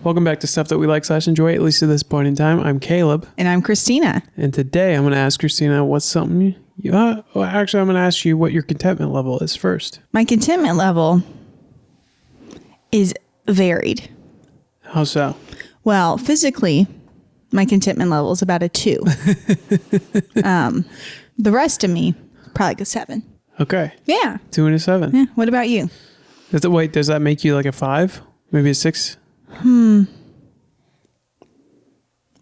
Welcome back to Stuff That We Like / Enjoy, at least at this point in time. I'm Caleb. And I'm Christina. And today I'm going to ask Christina what's something I'm going to ask you what your contentment level is first. My contentment level is varied. How so? Well, physically, my contentment level is about a 2. The rest of me, probably like a 7. Okay. Yeah. 2 and a 7. Yeah. What about you? Does that make you like a 5? Maybe a 6?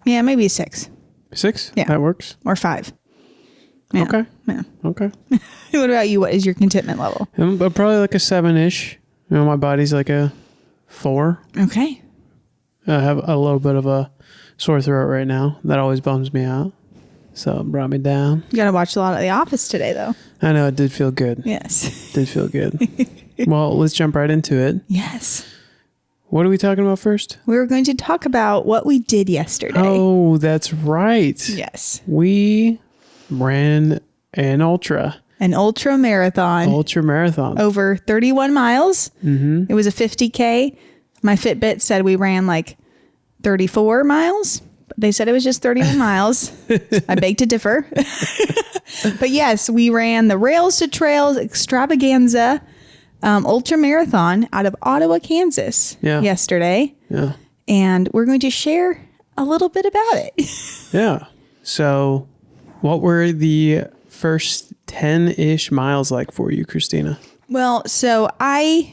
Yeah, maybe a 6. 6? Yeah. That works. Or 5. Yeah. Okay. Yeah. Okay. What about you? What is your contentment level? But probably like a 7-ish. My body's like a 4. Okay. I have a little bit of a sore throat right now. That always bums me out. So it brought me down. You got to watch a lot of The Office today, though. I know, it did feel good. Yes. Did feel good. Well, let's jump right into it. Yes. What are we talking about first? We were going to talk about what we did yesterday. Oh, that's right. Yes. We ran an ultramarathon. Ultramarathon. Over 31 miles. Mm-hmm. It was a 50K. My Fitbit said we ran like 34 miles. They said it was just 31 miles. I beg to differ. But yes, we ran the Rails to Trails Extravaganza Ultramarathon out of Ottawa, Kansas yesterday. Yeah. And we're going to share a little bit about it. Yeah. So what were the first 10-ish miles like for you, Christina? Well, so I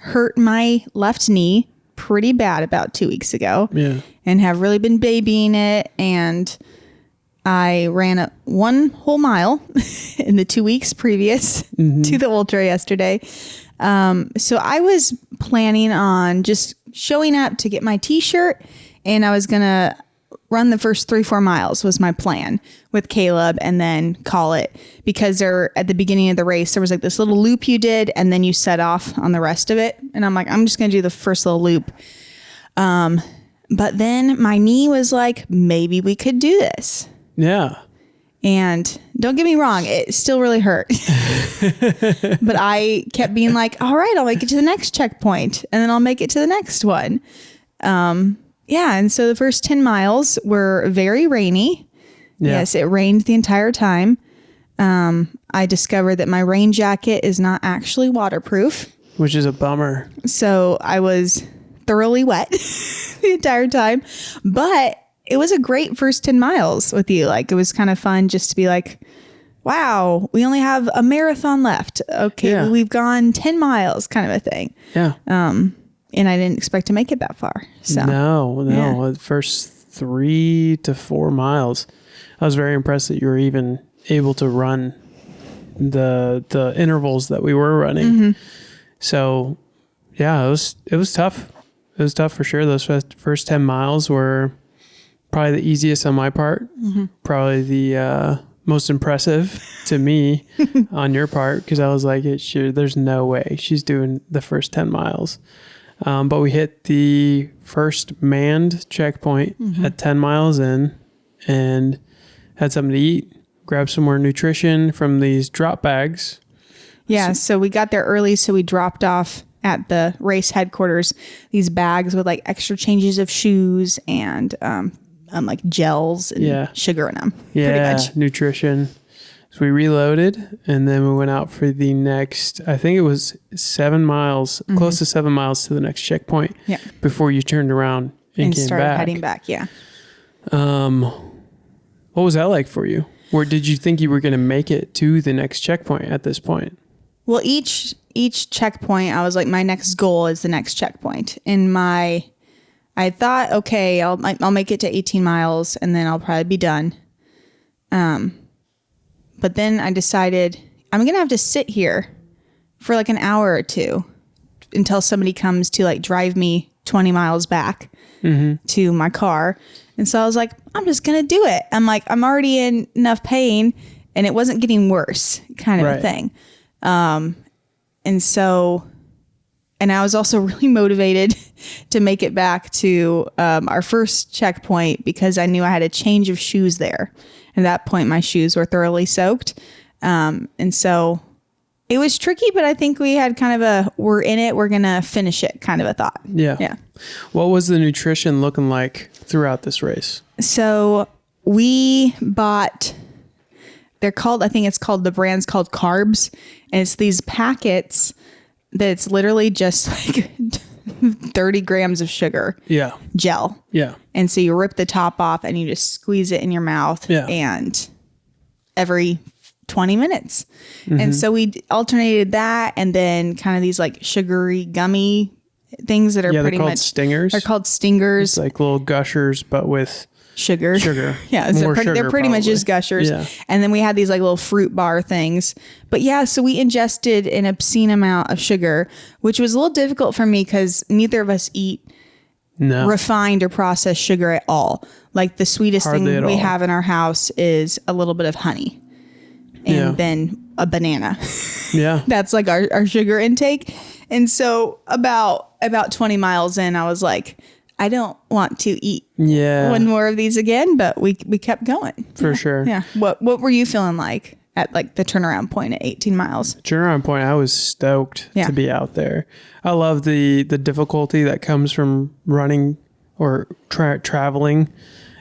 hurt my left knee pretty bad about 2 weeks ago. Yeah. And have really been babying it. And I ran 1 whole mile in the 2 weeks previous to the ultra yesterday. So I was planning on just showing up to get my t-shirt, and I was going to run the first 3-4 miles was my plan with Caleb, and then call it, because at the beginning of the race, there was like this little loop you did, and then you set off on the rest of it. And I'm like, I'm just going to do the first little loop. But then my knee was like, maybe we could do this. Yeah. And don't get me wrong, it still really hurt. But I kept being like, all right, I'll make it to the next checkpoint, and then I'll make it to the next one. And so the first 10 miles were very rainy. Yeah. Yes, it rained the entire time. I discovered that my rain jacket is not actually waterproof. Which is a bummer. So I was thoroughly wet the entire time. But it was a great first 10 miles with you. Like, it was kind of fun just to be like, wow, we only have a marathon left. Okay, we've gone 10 miles kind of a thing. Yeah. And I didn't expect to make it that far. So No. The first 3 to 4 miles, I was very impressed that you were even able to run the intervals that we were running. Mm-hmm. So, yeah, it was tough. It was tough for sure. Those first 10 miles were probably the easiest on my part. Mm-hmm. Probably the most impressive to me on your part, because I was like, there's no way she's doing the first 10 miles. But we hit the first manned checkpoint at 10 miles in, and had something to eat, grabbed some more nutrition from these drop bags. Yeah, so we got there early, so we dropped off at the race headquarters these bags with like extra changes of shoes and like gels and sugar in them. Yeah, pretty much. Nutrition. So we reloaded, and then we went out for the next, I think it was 7 miles, close to 7 miles to the next checkpoint. Yeah. Before you turned around and came started back. Heading back. Yeah. What was that like for you? Or did you think you were going to make it to the next checkpoint at this point? Well, each checkpoint, I was like, my next goal is the next checkpoint. I thought, okay, I'll make it to 18 miles, and then I'll probably be done. But then I decided I'm going to have to sit here for like an hour or two until somebody comes to like drive me 20 miles back to my car. And so I was like, I'm just going to do it. I'm like, I'm already in enough pain, and it wasn't getting worse kind of a thing. And I was also really motivated to make it back to our first checkpoint, because I knew I had a change of shoes there. At that point, my shoes were thoroughly soaked. And so it was tricky, but I think we had kind of we're in it, we're going to finish it kind of a thought. Yeah. What was the nutrition looking like throughout this race? So we bought, I think it's called, the brand's called Carbs. And it's these packets that's literally just like 30 grams of sugar. Yeah. Gel. Yeah. And so you rip the top off and you just squeeze it in your mouth. Yeah. And every 20 minutes. And so we alternated that and then kind of these like sugary gummy things that are pretty much stingers. They're called stingers. It's like little gushers, but with sugar. More Yeah. So they're pretty much just gushers. Yeah. And then we had these like little fruit bar things. But yeah, so we ingested an obscene amount of sugar, which was a little difficult for me because neither of us eat refined or processed sugar at all. Like the sweetest Hardly thing at we all. have in our house is a little bit of honey and then a banana. Yeah. That's like our sugar intake. And so about 20 miles in, I was like, I don't want to eat one more of these again, but we kept going. For sure. Yeah. What were you feeling like at like the turnaround point at 18 miles? Turnaround point, I was stoked to be out there. I love the difficulty that comes from running or traveling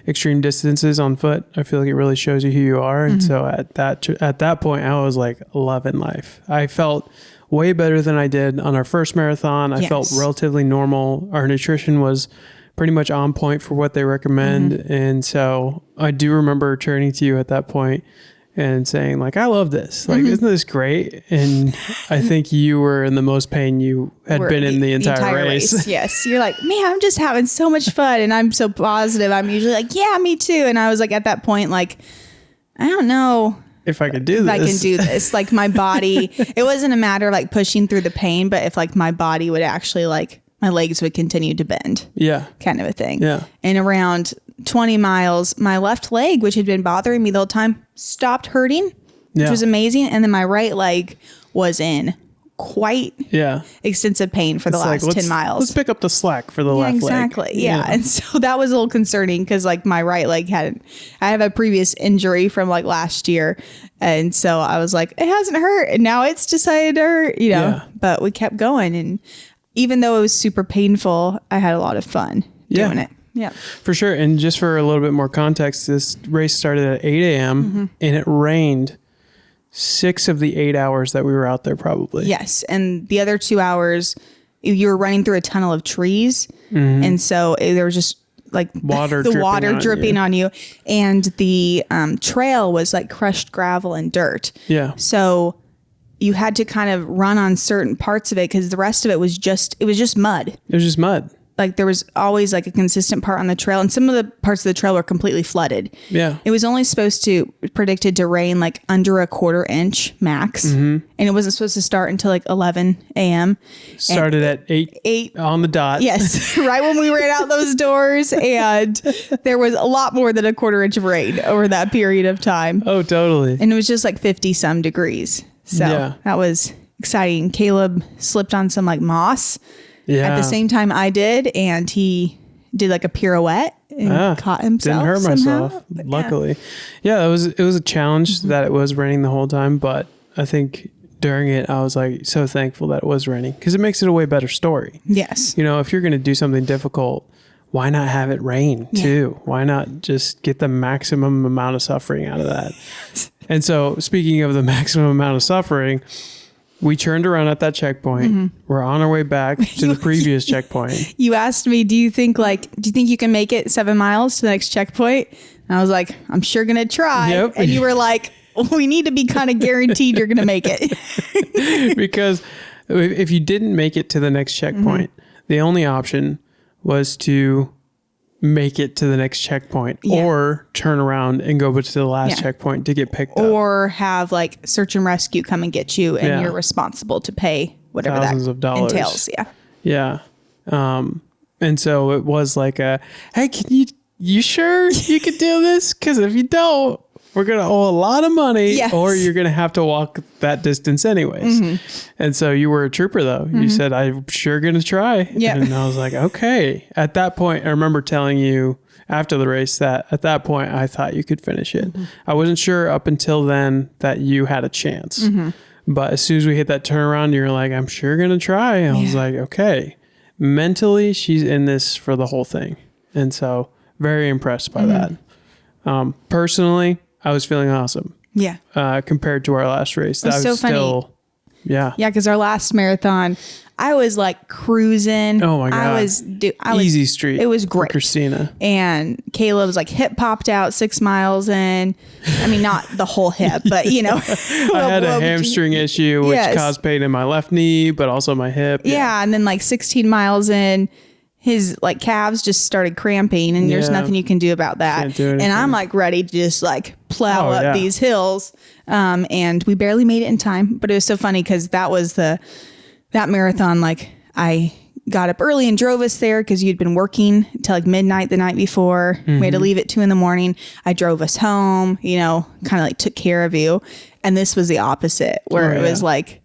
extreme distances on foot. I feel like it really shows you who you are. And so at that point, I was like loving life. I felt way better than I did on our first marathon. I felt relatively normal. Our nutrition was pretty much on point for what they recommend. And so I do remember turning to you at that point and saying like, I love this. Like, isn't this great? And I think you were in the most pain you had been in the entire race. Yes. You're like, man, I'm just having so much fun. And I'm so positive. I'm usually like, yeah, me too. And I was like, at that point, like, I don't know if I could do this. I can do this. Like my body, it wasn't a matter of like pushing through the pain, but if like my body would actually like, my legs would continue to bend. Yeah. Kind of a thing. Yeah. And around 20 miles, my left leg, which had been bothering me the whole time, stopped hurting, which was amazing. And then my right leg was in quite extensive pain for the last 10 miles. Let's pick up the slack for the left leg. Exactly. Yeah. And so that was a little concerning because like my right leg I have a previous injury from like last year. And so I was like, it hasn't hurt. And now it's decided to hurt, but we kept going. And even though it was super painful, I had a lot of fun doing it. Yeah, for sure. And just for a little bit more context, this race started at 8 a.m. And it rained 6 of the 8 hours that we were out there probably. Yes. And the other 2 hours, you were running through a tunnel of trees. And so there was just like water dripping on you. And the trail was like crushed gravel and dirt. Yeah. So you had to kind of run on certain parts of it because the rest of it was just mud. It was just mud. Like there was always like a consistent part on the trail, and some of the parts of the trail were completely flooded. Yeah. It was only predicted to rain like under a quarter inch max. And it wasn't supposed to start until like 11 a.m. Started at 8 on the dot. Yes. Right when we ran out those doors, and there was a lot more than a quarter inch of rain over that period of time. Oh, totally. And it was just like 50 some degrees. So that was exciting. Caleb slipped on some like moss at the same time I did, and he did like a pirouette and caught himself. Didn't hurt somehow. myself, luckily. Yeah, it was a challenge that it was raining the whole time, but I think during it I was like so thankful that it was raining because it makes it a way better story. Yes. If you're going to do something difficult, why not have it rain too? Why not just get the maximum amount of suffering out of that? And so speaking of the maximum amount of suffering, we turned around at that checkpoint. We're on our way back to the previous checkpoint. You asked me, do you think you can make it 7 miles to the next checkpoint? And I was like, I'm sure going to try. Yep. And you were like, we need to be kind of guaranteed you're going to make it. Because if you didn't make it to the next checkpoint, the only option was to make it to the next checkpoint or turn around and go to the last checkpoint to get picked up. Or have like search and rescue come and get you, and you're responsible to pay whatever thousands of dollars entails. Yeah. And so it was like hey, you sure you could do this? Because if you don't, we're going to owe a lot of money or you're going to have to walk that distance anyways. And so you were a trooper though. You said, I'm sure going to try. Yeah. And I was like, okay. At that point, I remember telling you after the race that at that point, I thought you could finish it. I wasn't sure up until then that you had a chance. But as soon as we hit that turnaround, you're like, I'm sure going to try. And I was like, okay, mentally, she's in this for the whole thing. And so very impressed by that. Personally, I was feeling awesome. Yeah. Compared to our last race. That was so funny. still, yeah. Yeah, because our last marathon, I was like cruising. Oh my God. I was easy street. It was great. For Christina. And Caleb's like hip popped out 6 miles in. I mean, not the whole hip, but you know. I had a hamstring issue, which caused pain in my left knee, but also my hip. Yeah. And then like 16 miles in, his like calves just started cramping, and there's nothing you can do about that. Can't do anything. And I'm like ready to just like plow up these hills. And we barely made it in time, but it was so funny because that was that marathon. Like I got up early and drove us there because you'd been working till like midnight the night before. We had to leave at 2 a.m. I drove us home, you know, kind of like took care of you. And this was the opposite where it was like,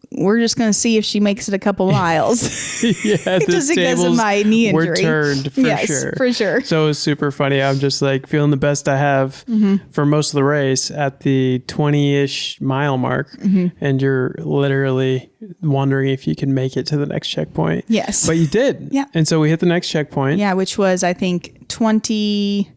we're just going to see if she makes it a couple miles. Just because of my knee injury. We're turned for sure. So it was super funny. I'm just like feeling the best I have for most of the race at the 20-ish mile mark. And you're literally wondering if you can make it to the next checkpoint. Yes. But you did. Yeah. And so we hit the next checkpoint. Yeah, which was, I think, 20...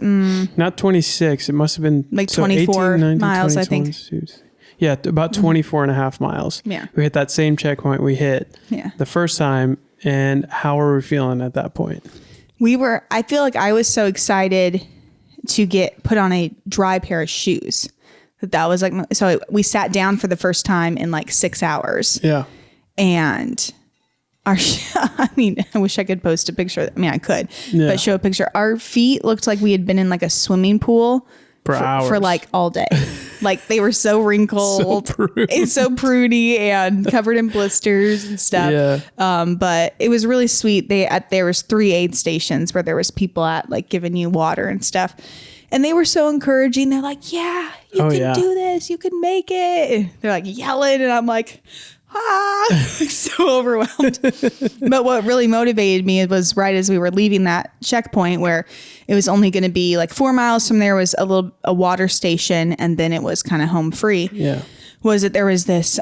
Not 26. It must have been like 24 18, 19, miles, 20, I think. 22. Yeah, about 24 and a half miles. Yeah. We hit that same checkpoint we hit the first time. And how were we feeling at that point? I feel like I was so excited to get put on a dry pair of shoes. That was like, so we sat down for the first time in like 6 hours. Yeah. And I mean, I wish I could post a picture. I mean, I could, but show a picture. Our feet looked like we had been in like a swimming pool for like all day. Like they were so wrinkled and so pruny and covered in blisters and stuff. Yeah. But it was really sweet. There was 3 aid stations where there was people at like giving you water and stuff. And they were so encouraging. They're like, yeah, you can do this. You can make it. They're like yelling. And I'm like, so overwhelmed. But what really motivated me was right as we were leaving that checkpoint where it was only going to be like 4 miles from there was a water station, and then it was kind of home free. Yeah. Was that there was this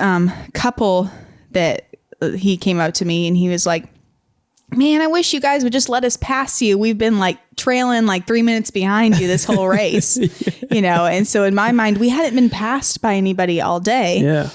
couple that he came up to me and he was like, man, I wish you guys would just let us pass you. We've been like trailing like 3 minutes behind you this whole race, you know? And so in my mind, we hadn't been passed by anybody all day. Yeah.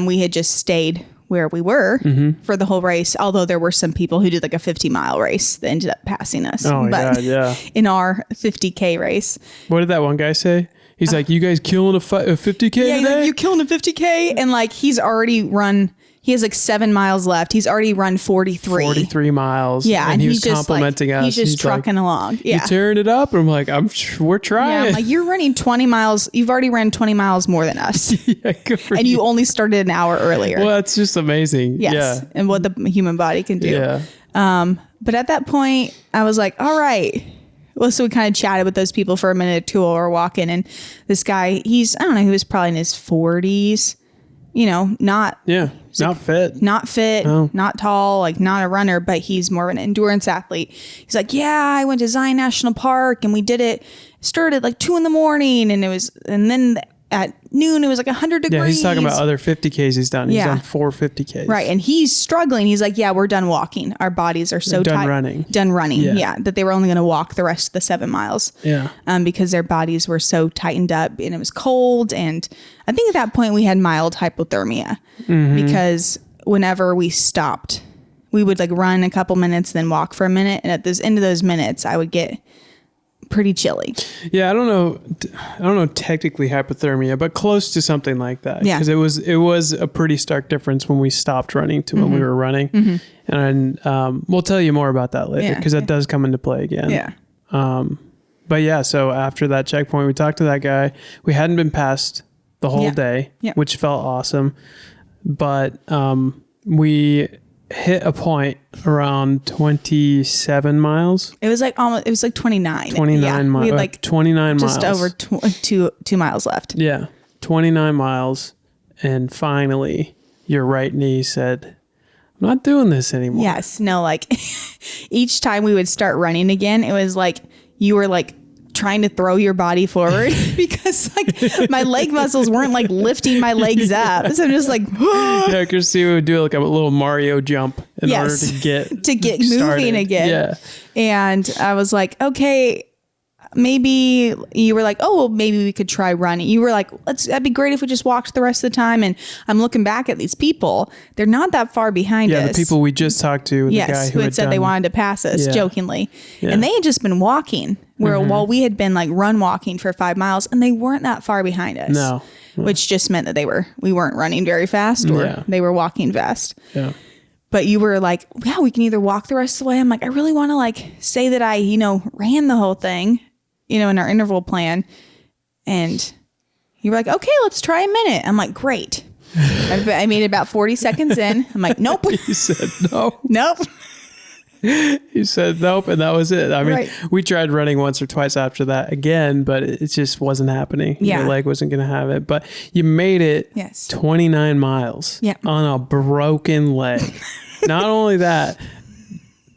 We had just stayed where we were for the whole race. Although there were some people who did like a 50-mile race that ended up passing us. Oh, but yeah. In our 50K race. What did that one guy say? He's like, you guys killing a 50K today? Like, you killing a 50K? And like, he's already run... He has like 7 miles left. He's already run 43. 43 miles. Yeah. And he was complimenting us. He's just trucking along. Yeah. You tearing it up? And I'm like, we're trying. Yeah, I'm like, you're running 20 miles. You've already ran 20 miles more than us. Yeah, good for and you only started an hour earlier. Well, that's just amazing. Yes. Yeah. And what the human body can do. Yeah. But at that point, I was like, all right. Well, so we kind of chatted with those people for a minute or two while we were walking. And this guy, he was probably in his 40s. You know, not fit, not tall, like not a runner, but he's more of an endurance athlete. He's like, yeah, I went to Zion National Park and we did it. Started like 2 a.m. and then at noon it was like 100 degrees. Yeah, he's talking about other 50Ks he's done. He's done 4 50Ks. Right, and he's struggling. He's like, yeah, we're done walking. Our bodies are so done running. Done running. Yeah, that they were only going to walk the rest of the 7 miles. Yeah. Because their bodies were so tightened up and it was cold. And I think at that point we had mild hypothermia because whenever we stopped, we would like run a couple minutes, then walk for a minute. And at the end of those minutes, I would get pretty chilly. Yeah, I don't know technically hypothermia, but close to something like that. Yeah. Because it was a pretty stark difference when we stopped running to when we were running. And we'll tell you more about that later because that does come into play again. Yeah. But yeah, so after that checkpoint, we talked to that guy. We hadn't been passed the whole day, which felt awesome. But we hit a point around 27 miles. It was like 29. 29 miles. We had like 29 just miles. over 2 miles left. Yeah. 29 miles. And finally, your right knee said, I'm not doing this anymore. Yes. No, like each time we would start running again, it was like you were like trying to throw your body forward because like my leg muscles weren't like lifting my legs up. So I'm just like, yeah, Christina would do like a little Mario jump in order to get moving again. Yeah. And I was like, okay, maybe you were like, oh, well, maybe we could try running. You were like, that'd be great if we just walked the rest of the time. And I'm looking back at these people. They're not that far behind us. Yeah, the people we just talked to, the guy who had said they wanted to pass us jokingly. Yeah. And they had just been walking while we had been like run walking for 5 miles, and they weren't that far behind us. No. Which just meant that we weren't running very fast, or they were walking fast. Yeah. But you were like, yeah, we can either walk the rest of the way. I'm like, I really want to like say that I, ran the whole thing, in our interval plan. And you were like, okay, let's try a minute. I'm like, great. I made it about 40 seconds in. I'm like, nope. You said no. Nope. You said nope, and that was it. I mean, we tried running once or twice after that again, but it just wasn't happening. Yeah. Your leg wasn't going to have it. But you made it 29 miles on a broken leg. Not only that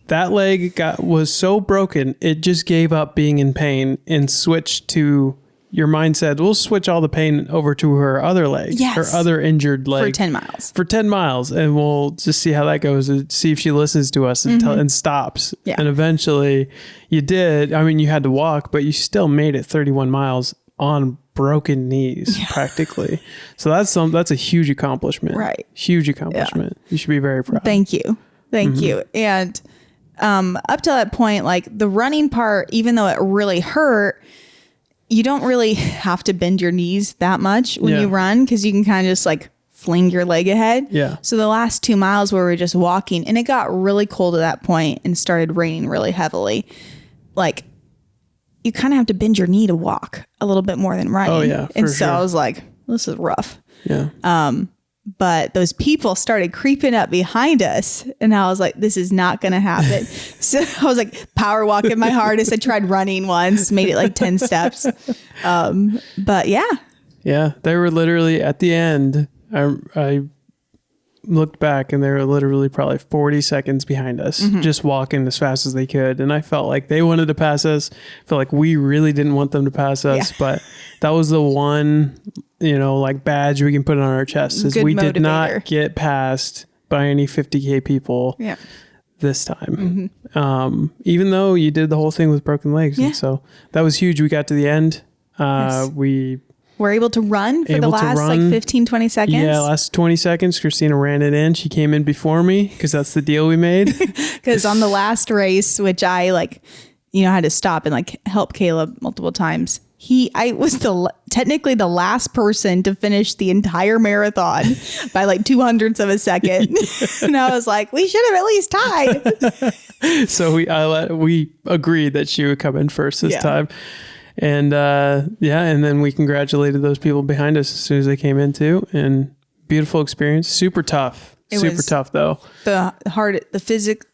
leg was so broken, it just gave up being in pain and switched to, your mind said, we'll switch all the pain over to her other leg, her other injured leg. For 10 miles. For 10 miles. And we'll just see how that goes and see if she listens to us and stops. Yeah. And eventually you did. I mean, you had to walk, but you still made it 31 miles on broken knees practically. So that's a huge accomplishment. Right. Huge accomplishment. You should be very proud. Thank you. Thank you. And up to that point, like the running part, even though it really hurt, you don't really have to bend your knees that much when you run, because you can kind of just like fling your leg ahead. Yeah. So the last 2 miles where we were just walking, and it got really cold at that point and started raining really heavily. Like you kind of have to bend your knee to walk a little bit more than running. Oh yeah. And so I was like, this is rough. Yeah. But those people started creeping up behind us, and I was like, this is not going to happen. So I was like power walking my hardest. I tried running once, made it like 10 steps. But yeah. Yeah. They were literally at the end. I looked back and they were literally probably 40 seconds behind us, just walking as fast as they could. And I felt like they wanted to pass us. I felt like we really didn't want them to pass us, but that was the one, like badge we can put on our chest, is we did not get passed by any 50K people this time. Even though you did the whole thing with broken legs. And so that was huge. We got to the end. We were able to run for the last like 15, 20 seconds. Yeah, last 20 seconds. Christina ran it in. She came in before me because that's the deal we made. Because on the last race, which I had to stop and like help Caleb multiple times. I was technically the last person to finish the entire marathon by like 200ths of a second. And I was like, we should have at least tied. So we agreed that she would come in first this time. And and then we congratulated those people behind us as soon as they came in too. And beautiful experience. Super tough. Super tough though.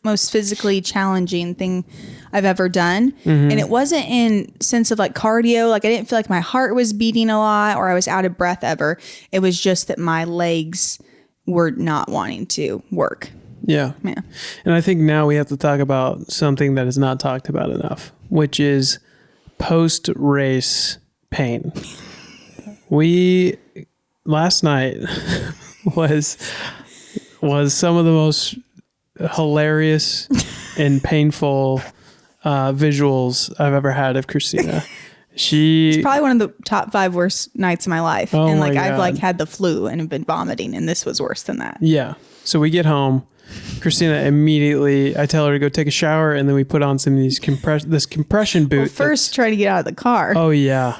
Most physically challenging thing I've ever done. And it wasn't in sense of like cardio. Like I didn't feel like my heart was beating a lot or I was out of breath ever. It was just that my legs were not wanting to work. Yeah. And I think now we have to talk about something that is not talked about enough, which is post-race pain. Last night was some of the most hilarious and painful visuals I've ever had of Christina. It's probably one of the top 5 worst nights of my life. Oh, and my God. I've like had the flu and have been vomiting, and this was worse than that. Yeah. So we get home. Christina immediately, I tell her to go take a shower, and then we put on some of these compression boot. Well, first try to get out of the car. Oh yeah.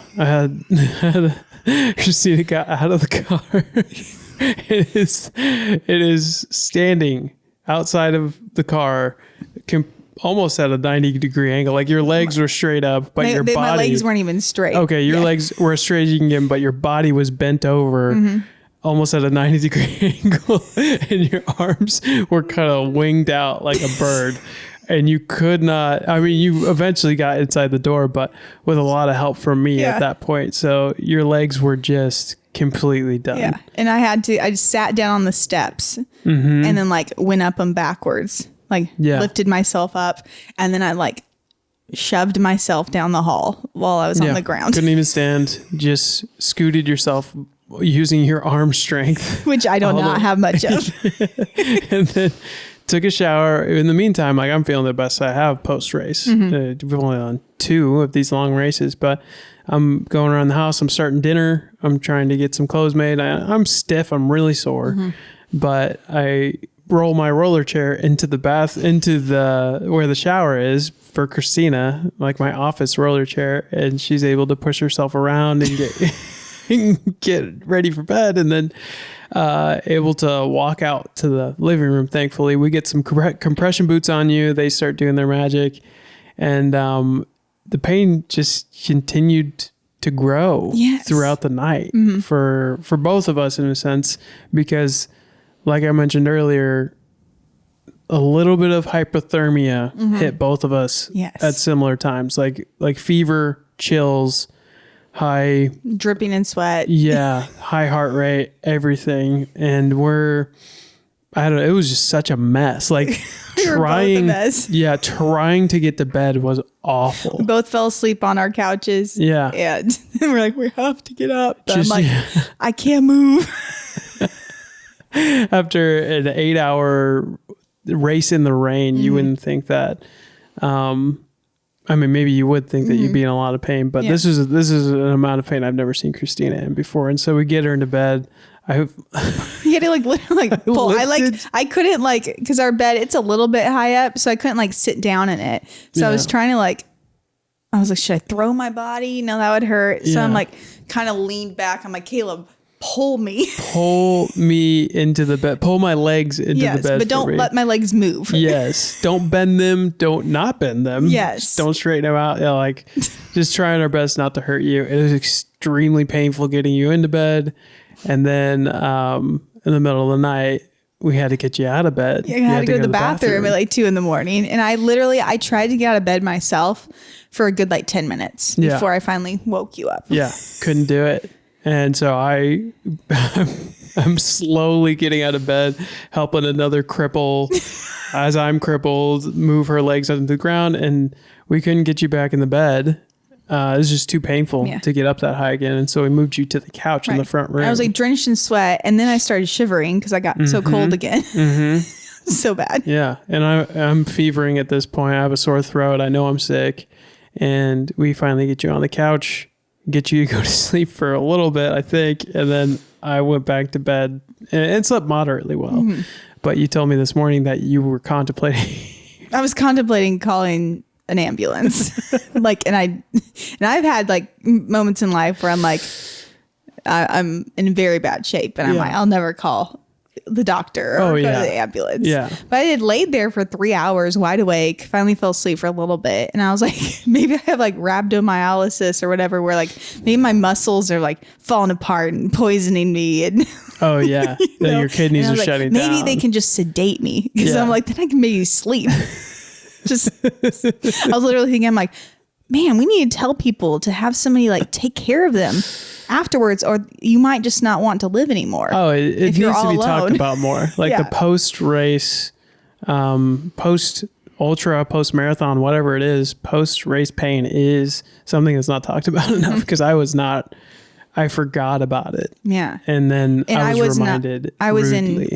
Christina got out of the car. It is standing outside of the car, almost at a 90-degree angle. Like your legs were straight up, but your body. My legs weren't even straight. Okay, your legs were as straight as you can get them, but your body was bent over, almost at a 90-degree angle, and your arms were kind of winged out like a bird. And you could not, you eventually got inside the door, but with a lot of help from me at that point. So your legs were just completely done. Yeah. And I just sat down on the steps and then like went up them backwards, like lifted myself up. And then I like shoved myself down the hall while I was on the ground. Couldn't even stand. Just scooted yourself using your arm strength. Which I do not have much of. And then took a shower. In the meantime, like I'm feeling the best I have post-race. We've only done 2 of these long races, but I'm going around the house. I'm starting dinner. I'm trying to get some clothes made. I'm stiff. I'm really sore. But I roll my roller chair into the where the shower is for Christina, like my office roller chair, and she's able to push herself around and get ready for bed, and then able to walk out to the living room. Thankfully, we get some compression boots on you. They start doing their magic, and the pain just continued to grow throughout the night for both of us in a sense, because like I mentioned earlier, a little bit of hypothermia hit both of us at similar times, like fever, chills, high dripping in sweat. High heart rate, everything. And I don't know, it was just such a mess. Like trying to get to bed was awful. We both fell asleep on our couches. And we're like, we have to get up. But I'm like, I can't move. After an 8-hour race in the rain, you wouldn't think that. I mean, maybe you would think that you'd be in a lot of pain, but this is an amount of pain I've never seen Christina in before. And so we get her into bed. You had to literally pull. I couldn't because our bed, it's a little bit high up, so I couldn't sit down in it. So I was trying to I was like, should I throw my body? No, that would hurt. So I'm kind of leaned back. I'm like, Caleb, pull me into the bed, pull my legs into the bed. But don't let my legs move. Don't bend them. Don't not bend them. Yes. Don't straighten them out. Just trying our best not to hurt you. It was extremely painful getting you into bed. And then in the middle of the night, we had to get you out of bed. I had to go to the bathroom at 2 a.m. And I tried to get out of bed myself for a good 10 minutes before I finally woke you up. Couldn't do it. And so I'm slowly getting out of bed, helping another cripple as I'm crippled, move her legs onto the ground, and we couldn't get you back in the bed. It was just too painful to get up that high again. And so we moved you to the couch in the front room. I was drenched in sweat, and then I started shivering because I got so cold again. So bad. Yeah. And I'm fevering at this point. I have a sore throat. I know I'm sick. And we finally get you on the couch, get you to go to sleep for a little bit, I think. And then I went back to bed and slept moderately well. But you told me this morning that you were contemplating. I was contemplating calling an ambulance. And I've had moments in life where I'm I'm in very bad shape, and I'm I'll never call the doctor or go to the ambulance. But I had laid there for 3 hours wide awake, finally fell asleep for a little bit, and I was like, maybe I have rhabdomyolysis or whatever, where maybe my muscles are falling apart and poisoning me, and then your kidneys are shutting down. Maybe they can just sedate me, because I'm then I can maybe sleep. I was literally thinking, I'm man, we need to tell people to have somebody take care of them afterwards, or you might just not want to live anymore. It needs to be talked about more. The post-race, post-ultra, post-marathon, whatever it is, post-race pain is something that's not talked about enough, because I forgot about it. Yeah. And then I was reminded. I was rudely.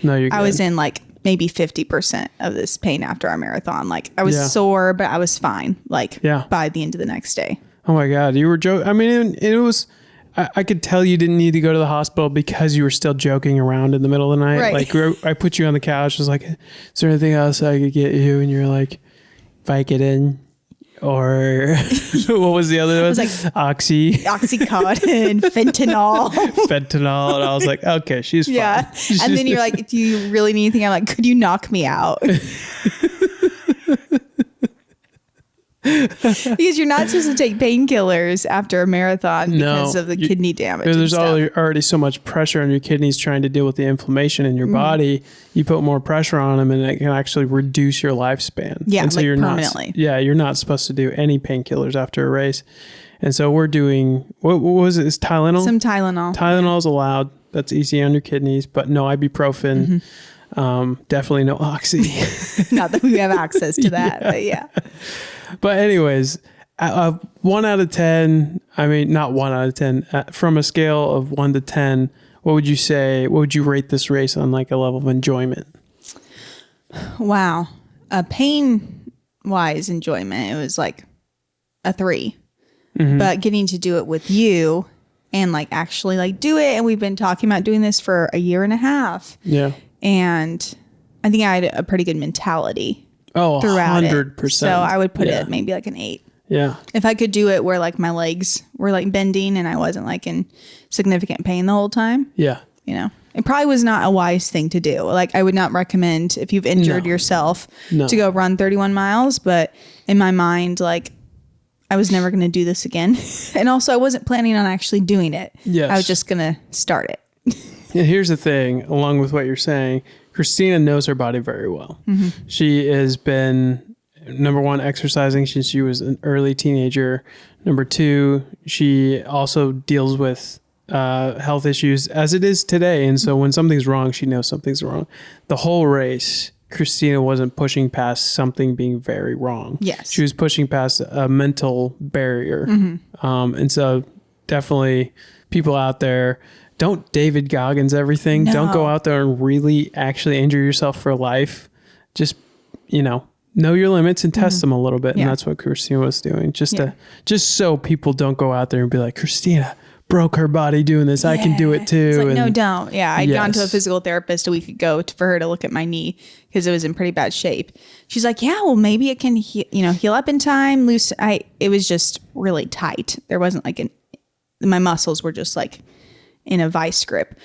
No, you're good. I was in maybe 50% of this pain after our marathon. I was sore, but I was fine. By the end of the next day. Oh my God. You were joking. I mean, it was, I could tell you didn't need to go to the hospital because you were still joking around in the middle of the night. Right. I put you on the couch. I was like, is there anything else I could get you? And you're like, Vicodin. Or what was the other one? It was Oxycontin, fentanyl. And I was like, okay, she's fine. And then you're like, do you really need anything? I'm like, could you knock me out? Because you're not supposed to take painkillers after a marathon because of the kidney damage. There's already so much pressure on your kidneys trying to deal with the inflammation in your body. You put more pressure on them, and it can actually reduce your lifespan. Yeah, and so you're permanently. You're not supposed to do any painkillers after a race. And so we're doing, what was it? Is Tylenol? Some Tylenol. Tylenol is allowed. That's easy on your kidneys, but no ibuprofen. Definitely no oxy. Not that we have access to that, but yeah. But anyways, 1 out of 10, I mean, not 1 out of 10, from a scale of 1 to 10, what would you rate this race on like a level of enjoyment? Wow. Pain wise enjoyment, it was like a 3. But getting to do it with you and like actually like do it. And we've been talking about doing this for a year and a half. Yeah. And I think I had a pretty good mentality. Oh, throughout 100%. it. So I would put it maybe like an 8. Yeah. If I could do it where like my legs were like bending and I wasn't like in significant pain the whole time. Yeah. You know, it probably was not a wise thing to do. Like I would not recommend if you've injured yourself to go run 31 miles. But in my mind, like I was never going to do this again. And also I wasn't planning on actually doing it. Yes. I was just going to start it. And here's the thing, along with what you're saying, Christina knows her body very well. She has been, number one, exercising since she was an early teenager. Number two, she also deals with health issues as it is today. And so when something's wrong, she knows something's wrong. The whole race, Christina wasn't pushing past something being very wrong. Yes. She was pushing past a mental barrier. And so definitely people out there, don't David Goggins everything. No. Don't go out there and really actually injure yourself for life. Just, know your limits and test them a little bit. And that's what Christina was doing. Just so people don't go out there and be like, Christina broke her body doing this. I can do it too. It's like, no, don't. Yeah. I'd gone to a physical therapist a week ago for her to look at my knee because it was in pretty bad shape. She's like, yeah, well, maybe it can heal up in time. It was just really tight. There wasn't like my muscles were just like in a vice grip.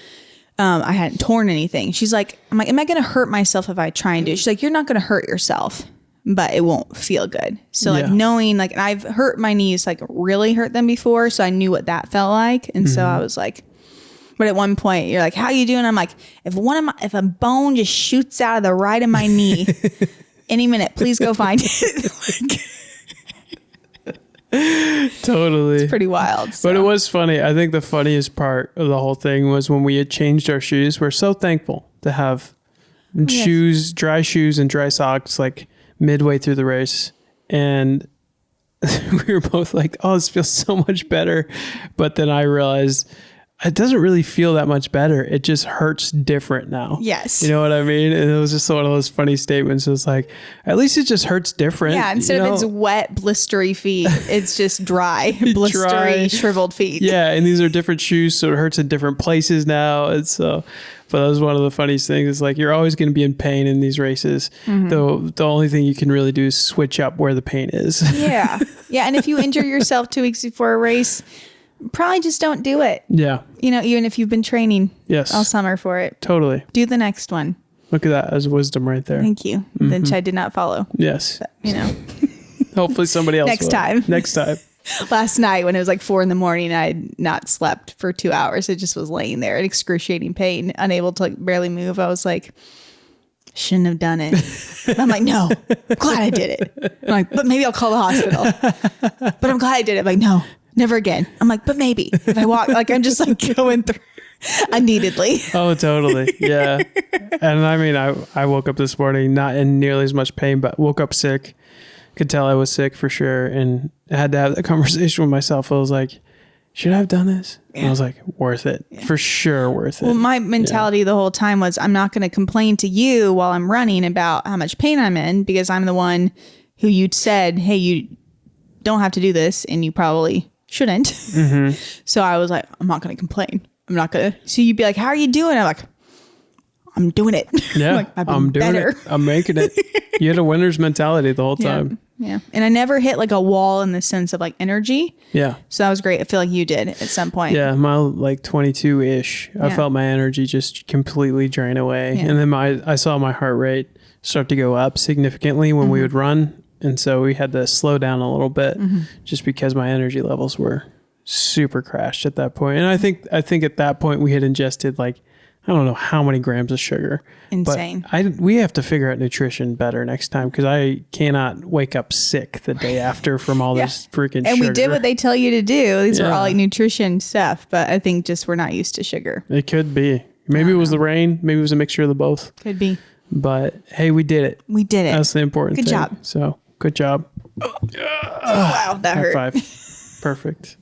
I hadn't torn anything. I'm like, am I going to hurt myself if I try and do it? She's like, you're not going to hurt yourself, but it won't feel good. So like knowing, like, and I've hurt my knees, like really hurt them before. So I knew what that felt like. And so I was like, but at one point you're like, how you doing? I'm like, if a bone just shoots out of the right of my knee any minute, please go find it. Totally. It's pretty wild. So. But it was funny. I think the funniest part of the whole thing was when we had changed our shoes. We're so thankful to have shoes, dry shoes and dry socks like midway through the race. And we were both like, oh, this feels so much better. But then I realized it doesn't really feel that much better. It just hurts different now. Yes. You know what I mean? And it was just one of those funny statements. It was like, at least it just hurts different. Yeah. Instead of it's wet, blistery feet, it's just dry, blistery, shriveled feet. Yeah. And these are different shoes. So it hurts in different places now. And so, but that was one of the funniest things. It's like, you're always going to be in pain in these races. Though the only thing you can really do is switch up where the pain is. Yeah. Yeah. And if you injure yourself 2 weeks before a race, probably just don't do it. Yeah. Even if you've been training all summer for it. Totally. Do the next one. Look at that as wisdom right there. Thank you. Which I did not follow. Yes. But, hopefully somebody else Next will. time. Next time. Last night when it was like 4 a.m, I had not slept for 2 hours. It just was laying there in excruciating pain, unable to like barely move. I was like, shouldn't have done it. But I'm like, no, I'm glad I did it. I'm like, but maybe I'll call the hospital. But I'm glad I did it. I'm like, no, never again. I'm like, but maybe if I walk, like I'm just like going through unneededly. Oh, totally. Yeah. And I mean, I woke up this morning not in nearly as much pain, but woke up sick. Could tell I was sick for sure. And I had to have that conversation with myself. I was like, should I have done this? And I was like, worth it. For sure, worth it. Well, my mentality the whole time was I'm not going to complain to you while I'm running about how much pain I'm in because I'm the one who you'd said, hey, you don't have to do this and you probably shouldn't. So I was like, I'm not going to complain. I'm not going to. So you'd be like, how are you doing? I'm like, I'm doing it. Yeah, I'm doing it. I'm making it. You had a winner's mentality the whole time. Yeah. And I never hit like a wall in the sense of like energy. Yeah. So that was great. I feel like you did at some point. Yeah. My like 22-ish, I felt my energy just completely drain away. Yeah. And then I saw my heart rate start to go up significantly when we would run. And so we had to slow down a little bit just because my energy levels were super crashed at that point. And I think at that point we had ingested like, I don't know how many grams of sugar. Insane. But we have to figure out nutrition better next time because I cannot wake up sick the day after from all this freaking sugar. And we did what they tell you to do. These were all like nutrition stuff, but I think just we're not used to sugar. It could be. Maybe it was the rain. Maybe it was a mixture of the both. Could be. But hey, we did it. We did it. That's the important thing. Good job. So good job. Oh, wow. That hurt. High five. Perfect.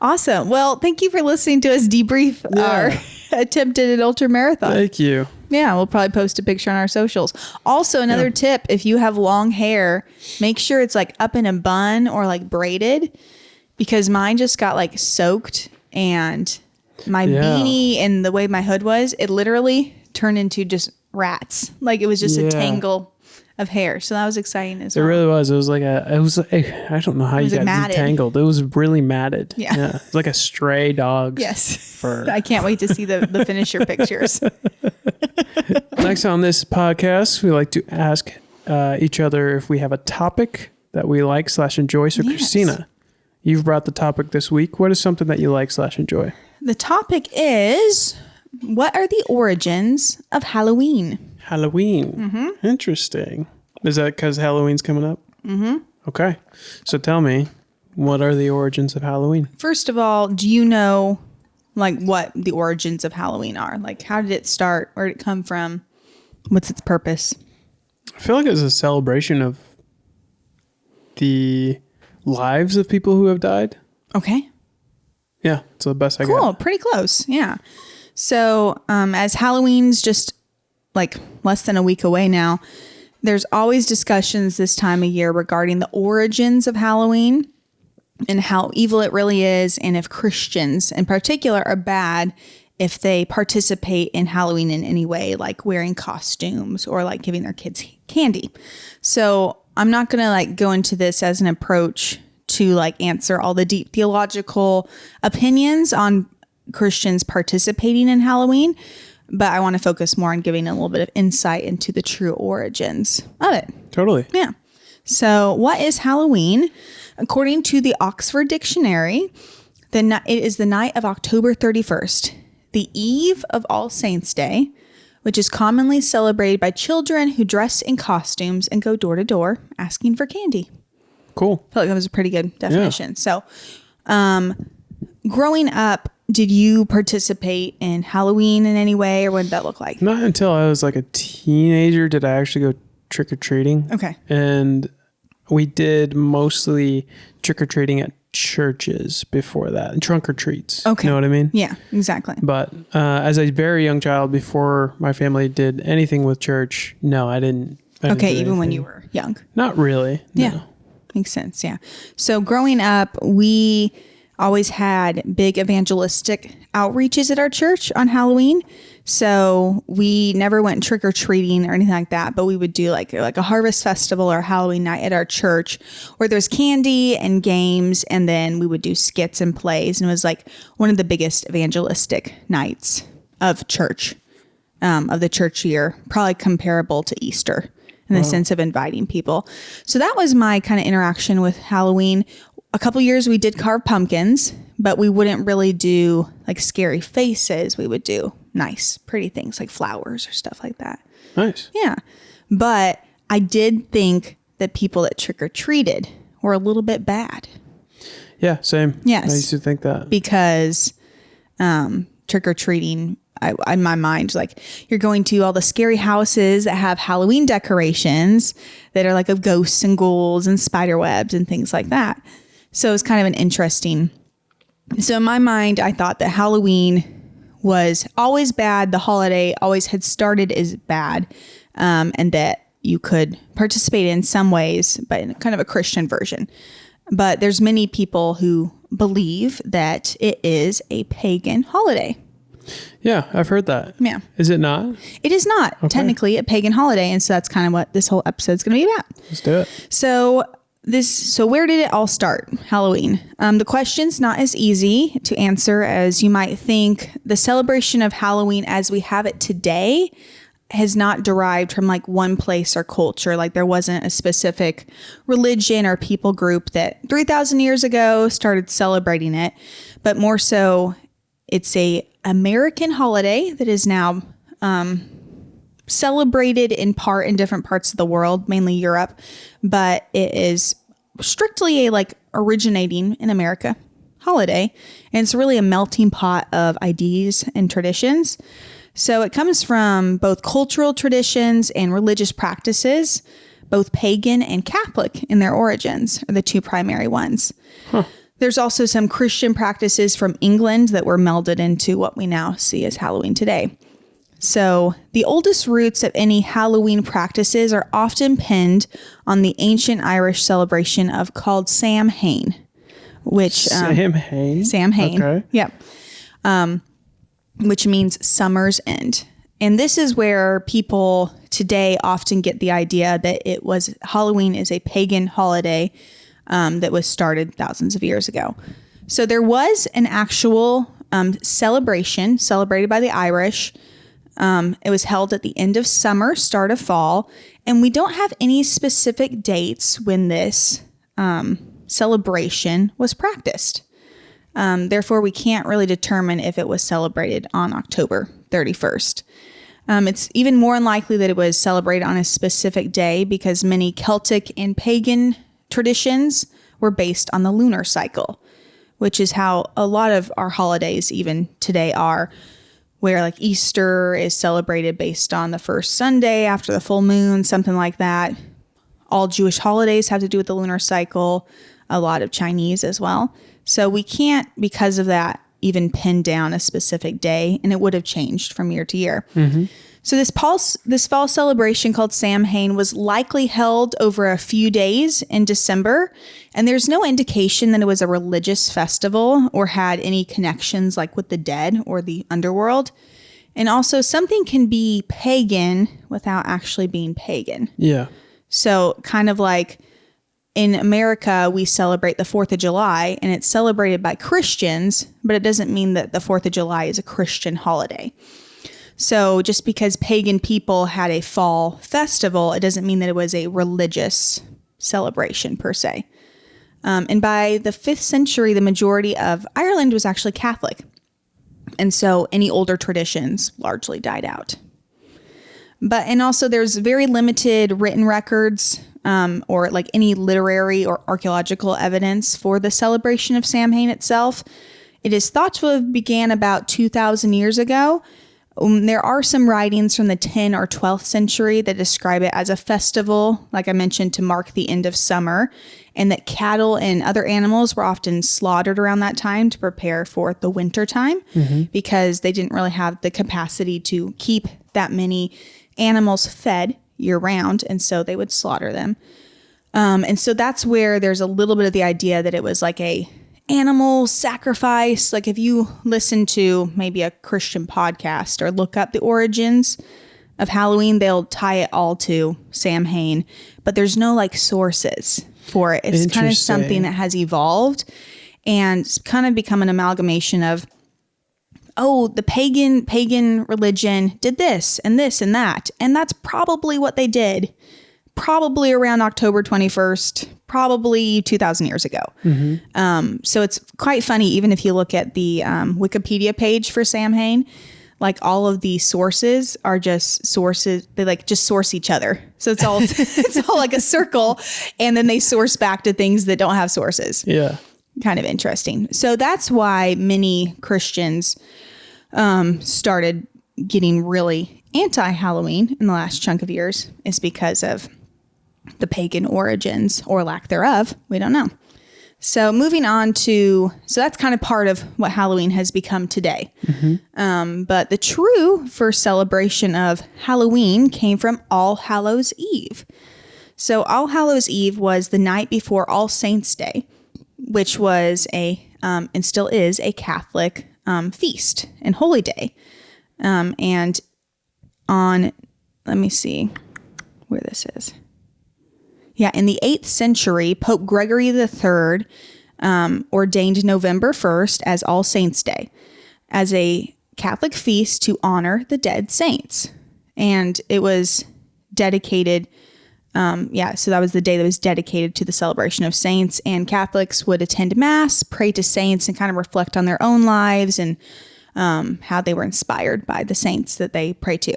Awesome. Well, thank you for listening to us debrief our attempted an ultra marathon. Thank you. Yeah, we'll probably post a picture on our socials. Also, another tip, if you have long hair, make sure it's like up in a bun or like braided, because mine just got like soaked, and my beanie and the way my hood was, it literally turned into just rats. Like it was just a tangle of hair. So that was exciting as well. It really was. It was like I don't know how you got detangled. It was really matted. Yeah. It's like a stray dog's fur. I can't wait to see the finisher pictures. Next on this podcast, we like to ask each other if we have a topic that we like / enjoy. So Christina, you've brought the topic this week. What is something that you like / enjoy? The topic is, what are the origins of Halloween? Halloween. Mm-hmm. Interesting. Is that because Halloween's coming up? Mm-hmm. Okay. So tell me, what are the origins of Halloween? First of all, do you know like what the origins of Halloween are? Like, how did it start? Where did it come from? What's its purpose? I feel like it's a celebration of the lives of people who have died. Okay. Yeah, it's the best I got. Cool. Pretty close. Yeah. So as Halloween's just like less than a week away now, there's always discussions this time of year regarding the origins of Halloween and how evil it really is, and if Christians in particular are bad if they participate in Halloween in any way, like wearing costumes or like giving their kids candy. So I'm not going to like go into this as an approach to like answer all the deep theological opinions on Christians participating in Halloween, but I want to focus more on giving a little bit of insight into the true origins of it. Totally. Yeah. So what is Halloween? According to the Oxford Dictionary, it is the night of October 31st, the eve of All Saints' Day, which is commonly celebrated by children who dress in costumes and go door to door asking for candy. Cool. I feel like that was a pretty good definition. Yeah. So, growing up, did you participate in Halloween in any way, or what did that look like? Not until I was like a teenager did I actually go trick-or-treating. Okay. And we did mostly trick-or-treating at churches before that, and trunk or treats. Okay. You know what I mean? Yeah, exactly. But as a very young child, before my family did anything with church, no, I didn't. Okay, even when you were young? Not really. No. Yeah. Makes sense. Yeah. So growing up, we always had big evangelistic outreaches at our church on Halloween. So we never went trick or treating or anything like that, but we would do like a harvest festival or Halloween night at our church where there's candy and games, and then we would do skits and plays. And it was like one of the biggest evangelistic nights of church, of the church year, probably comparable to Easter in the sense of inviting people. So that was my kind of interaction with Halloween. A couple years we did carve pumpkins, but we wouldn't really do like scary faces. We would do nice, pretty things like flowers or stuff like that. Nice. Yeah. But I did think that people that trick-or-treated were a little bit bad. Yeah, same. Yes. I used to think that. Because trick-or-treating, in my mind, like you're going to all the scary houses that have Halloween decorations that are like of ghosts and ghouls and spider webs and things like that. So it's kind of an interesting. So in my mind, I thought that Halloween was always bad. The holiday always had started as bad, and that you could participate in some ways, but in kind of a Christian version. But there's many people who believe that it is a pagan holiday. Yeah, I've heard that. Yeah. Is it not? It is not technically a pagan holiday. And so that's kind of what this whole episode is going to be about. Let's do it. So where did it all start? Halloween. The question's not as easy to answer as you might think. The celebration of Halloween as we have it today has not derived from like one place or culture. Like there wasn't a specific religion or people group that 3,000 years ago started celebrating it, but more so it's a American holiday that is now celebrated in part in different parts of the world, mainly Europe, but it is strictly a like originating in America holiday. And it's really a melting pot of ideas and traditions. So it comes from both cultural traditions and religious practices, both pagan and Catholic in their origins are the two primary ones. Huh. There's also some Christian practices from England that were melded into what we now see as Halloween today. So the oldest roots of any Halloween practices are often pinned on the ancient Irish celebration of called Samhain, which Samhain. Okay. Yep. Which means summer's end. And this is where people today often get the idea that Halloween is a pagan holiday that was started thousands of years ago. So there was an actual celebration celebrated by the Irish. It was held at the end of summer, start of fall, and we don't have any specific dates when this celebration was practiced. Therefore, we can't really determine if it was celebrated on October 31st. It's even more unlikely that it was celebrated on a specific day because many Celtic and pagan traditions were based on the lunar cycle, which is how a lot of our holidays even today are, where like Easter is celebrated based on the first Sunday after the full moon, something like that. All Jewish holidays have to do with the lunar cycle, a lot of Chinese as well. So we can't, because of that, even pin down a specific day, and it would have changed from year to year. Mm-hmm. So this fall celebration called Samhain was likely held over a few days in December, and there's no indication that it was a religious festival or had any connections like with the dead or the underworld. And also something can be pagan without actually being pagan. Yeah. So kind of like in America, we celebrate the 4th of July, and it's celebrated by Christians, but it doesn't mean that the 4th of July is a Christian holiday. So just because pagan people had a fall festival, it doesn't mean that it was a religious celebration per se. And by the 5th century, the majority of Ireland was actually Catholic. And so any older traditions largely died out. And also there's very limited written records or like any literary or archaeological evidence for the celebration of Samhain itself. It is thought to have began about 2,000 years ago. There are some writings from the 10th or 12th century that describe it as a festival, like I mentioned, to mark the end of summer, and that cattle and other animals were often slaughtered around that time to prepare for the winter time because they didn't really have the capacity to keep that many animals fed year round, and so they would slaughter them. And so that's where there's a little bit of the idea that it was like a animal sacrifice. Like if you listen to maybe a Christian podcast or look up the origins of Halloween, they'll tie it all to Samhain, but there's no like sources for it. It's kind of something that has evolved and it's kind of become an amalgamation of, oh, the pagan religion did this and that. And that's probably what they did. Probably around October 21st, probably 2,000 years ago. So it's quite funny, even if you look at the Wikipedia page for Samhain, like all of the sources are just sources. They like just source each other. So it's all it's all like a circle, and then they source back to things that don't have sources. Yeah, kind of interesting. So that's why many Christians started getting really anti-Halloween in the last chunk of years, is because of the pagan origins or lack thereof. We don't know. So moving on to, so that's kind of part of what Halloween has become today. But the true first celebration of Halloween came from All Hallows Eve. So All Hallows Eve was the night before All Saints Day, which was and still is a Catholic feast and holy day. And on, let me see where this is. Yeah, in the 8th century, Pope Gregory III ordained November 1st as All Saints' Day as a Catholic feast to honor the dead saints. And it was dedicated, so that was the day that was dedicated to the celebration of saints. And Catholics would attend Mass, pray to saints, and kind of reflect on their own lives and how they were inspired by the saints that they pray to.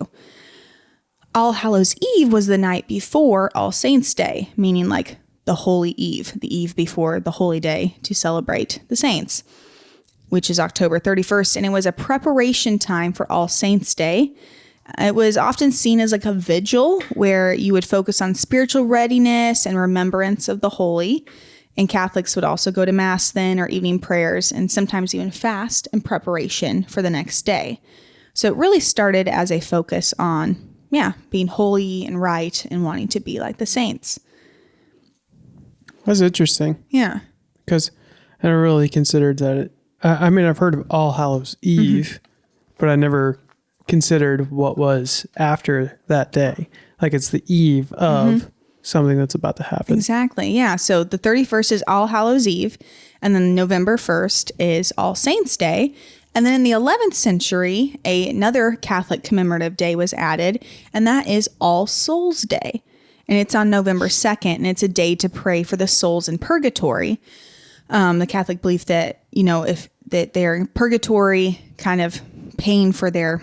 All Hallows Eve was the night before All Saints Day, meaning like the Holy Eve, the eve before the holy day, to celebrate the saints, which is October 31st. And it was a preparation time for All Saints' Day. It was often seen as like a vigil where you would focus on spiritual readiness and remembrance of the holy. And Catholics would also go to Mass then, or evening prayers, and sometimes even fast in preparation for the next day. So it really started as a focus on, being holy and right and wanting to be like the saints. That's interesting. Yeah. Because I never really considered that. I mean, I've heard of All Hallows Eve, but I never considered what was after that day. Like it's the eve of something that's about to happen. Exactly. Yeah. So the 31st is All Hallows Eve, and then November 1st is All Saints' Day. And then in the 11th century, another Catholic commemorative day was added, and that is All Souls' Day. And it's on November 2nd, and it's a day to pray for the souls in purgatory. The Catholic belief that, if that they're in purgatory, kind of paying for their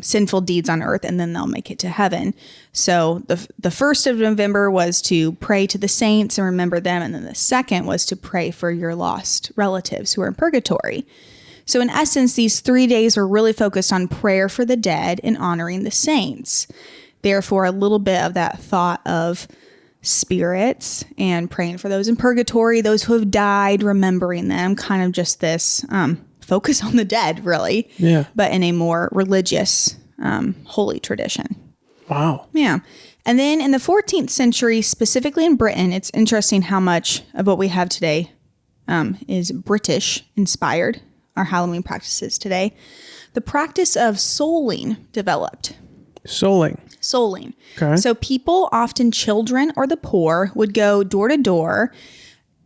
sinful deeds on earth, and then they'll make it to heaven. So the 1st of November was to pray to the saints and remember them, and then the 2nd was to pray for your lost relatives who are in purgatory. So in essence, these 3 days were really focused on prayer for the dead and honoring the saints. Therefore, a little bit of that thought of spirits and praying for those in purgatory, those who have died, remembering them, kind of just this focus on the dead, really. Yeah. But in a more religious, holy tradition. Wow. Yeah. And then in the 14th century, specifically in Britain, it's interesting how much of what we have today is British inspired, our Halloween practices today. The practice of souling developed. Souling. Okay. So people, often children or the poor, would go door to door,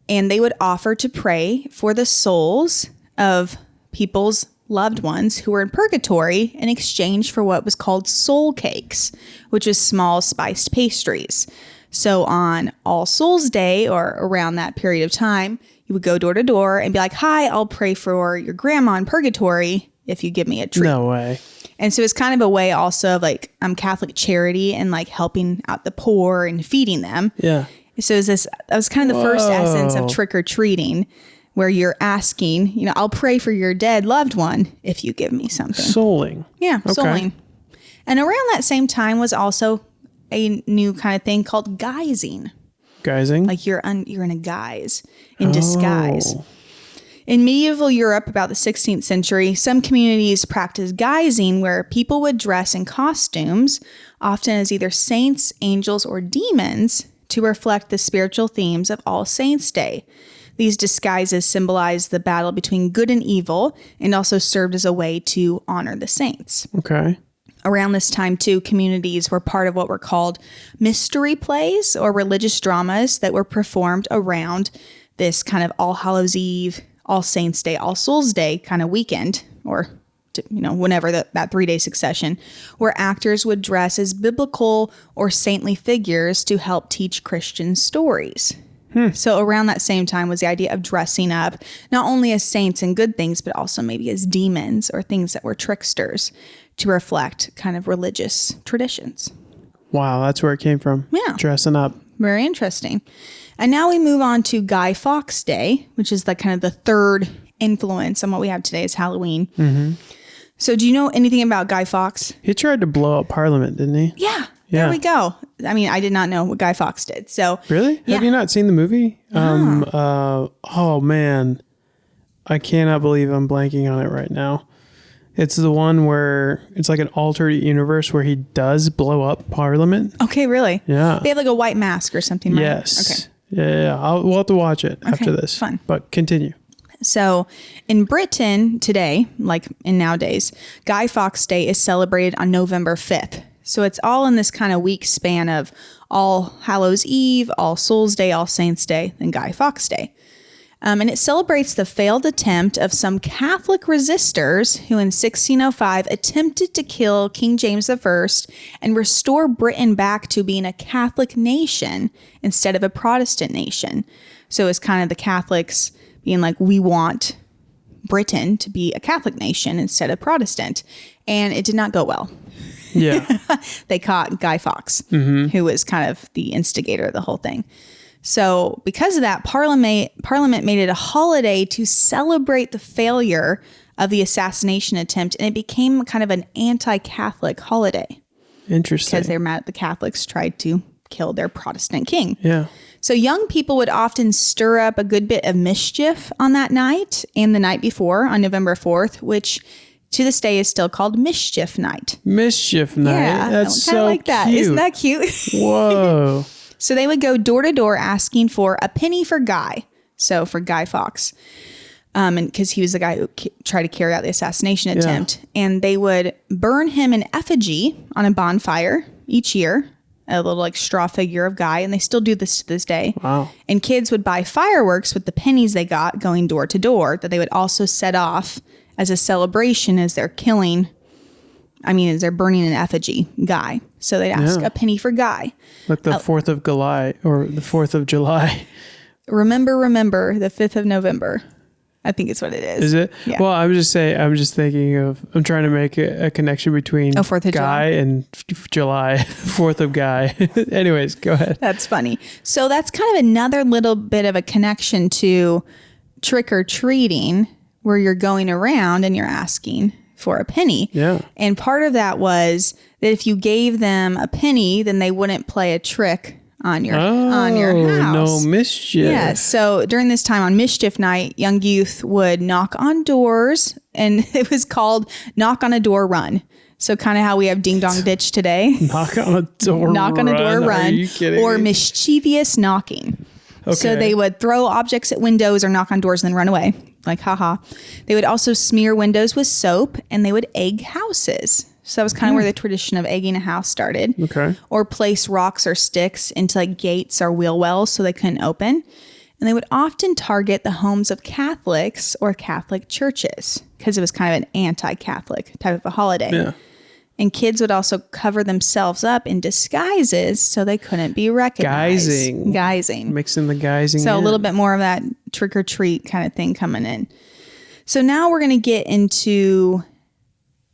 and they would offer to pray for the souls of people's loved ones who were in purgatory in exchange for what was called soul cakes, which is small spiced pastries. So on All Souls' Day, or around that period of time, you would go door to door and be like, "Hi, I'll pray for your grandma in purgatory if you give me a treat." No way. And so it's kind of a way also of like Catholic charity and like helping out the poor and feeding them. Yeah. So that was kind of the first essence of trick or treating, where you're asking, I'll pray for your dead loved one if you give me something. Souling. Yeah, Okay. souling. And around that same time was also a new kind of thing called guising. Guising? Like you're in a guise, in disguise. Oh. In medieval Europe, about the 16th century, some communities practiced guising, where people would dress in costumes, often as either saints, angels, or demons, to reflect the spiritual themes of All Saints' Day. These disguises symbolized the battle between good and evil, and also served as a way to honor the saints. Okay. Around this time, too, communities were part of what were called mystery plays, or religious dramas that were performed around this kind of All Hallows Eve, All Saints' Day, All Souls' Day kind of weekend, or whenever that 3-day succession, where actors would dress as biblical or saintly figures to help teach Christian stories. So around that same time was the idea of dressing up, not only as saints and good things, but also maybe as demons or things that were tricksters, to reflect kind of religious traditions. Wow, that's where it came from. Yeah. Dressing up. Very interesting. And now we move on to Guy Fawkes Day, which is the kind of the third influence on what we have today is Halloween. Mm-hmm. So do you know anything about Guy Fawkes? He tried to blow up Parliament, didn't he? Yeah. There we go. I mean, I did not know what Guy Fawkes did. So really? Yeah. Have you not seen the movie? Oh man, I cannot believe I'm blanking on it right now. It's the one where it's like an alternate universe where he does blow up Parliament. Okay, really? Yeah. They have like a white mask or something, right? Yes. Okay. Yeah. We'll have to watch it after this. Fun. But continue. So in Britain today, like in nowadays, Guy Fawkes Day is celebrated on November 5th. So it's all in this kind of week span of All Hallows Eve, All Souls Day, All Saints Day, and Guy Fawkes Day. And it celebrates the failed attempt of some Catholic resistors who in 1605 attempted to kill King James I and restore Britain back to being a Catholic nation instead of a Protestant nation. So it's kind of the Catholics being like, we want Britain to be a Catholic nation instead of Protestant. And it did not go well. Yeah. They caught Guy Fawkes, who was kind of the instigator of the whole thing. So because of that, Parliament made it a holiday to celebrate the failure of the assassination attempt, and it became kind of an anti-Catholic holiday. Interesting. Because they're mad at the Catholics tried to kill their Protestant king. Yeah. So young people would often stir up a good bit of mischief on that night and the night before on November 4th, which to this day is still called Mischief Night. Mischief Night. Yeah, That's so like that. cute. Isn't that cute? Whoa. So they would go door to door asking for a penny for Guy. So for Guy Fawkes. And because he was the guy who tried to carry out the assassination attempt. And they would burn him in effigy on a bonfire each year. A little like straw figure of Guy. And they still do this to this day. Wow. And kids would buy fireworks with the pennies they got going door to door that they would also set off as a celebration as they're killing. As they're burning an effigy Guy. So they'd ask a penny for Guy. Like the 4th of July or the 4th of July. Remember, the 5th of November. I think it's what it is. Is it? Yeah. Well, I'm just thinking I'm trying to make a connection between 4th of Guy and July, 4th of Guy. Anyways, go ahead. That's funny. So that's kind of another little bit of a connection to trick or treating, where you're going around and you're asking for a penny. Yeah. And part of that was that if you gave them a penny, then they wouldn't play a trick on your house. No mischief. Yeah. So during this time on Mischief Night, young youth would knock on doors, and it was called Knock on a Door Run. So kind of how we have Ding Dong Ditch today. Knock on a door Knock on a door run. Are you kidding or me? mischievous knocking. Okay. So they would throw objects at windows or knock on doors and then run away. Like, haha. They would also smear windows with soap, and they would egg houses. So that was kind of where the tradition of egging a house started. Okay. Or place rocks or sticks into like gates or wheel wells so they couldn't open. And they would often target the homes of Catholics or Catholic churches because it was kind of an anti-Catholic type of a holiday. Yeah. And kids would also cover themselves up in disguises so they couldn't be recognized. Guising. Mixing the guising. So a little bit more of that trick or treat kind of thing coming in. So now we're going to get into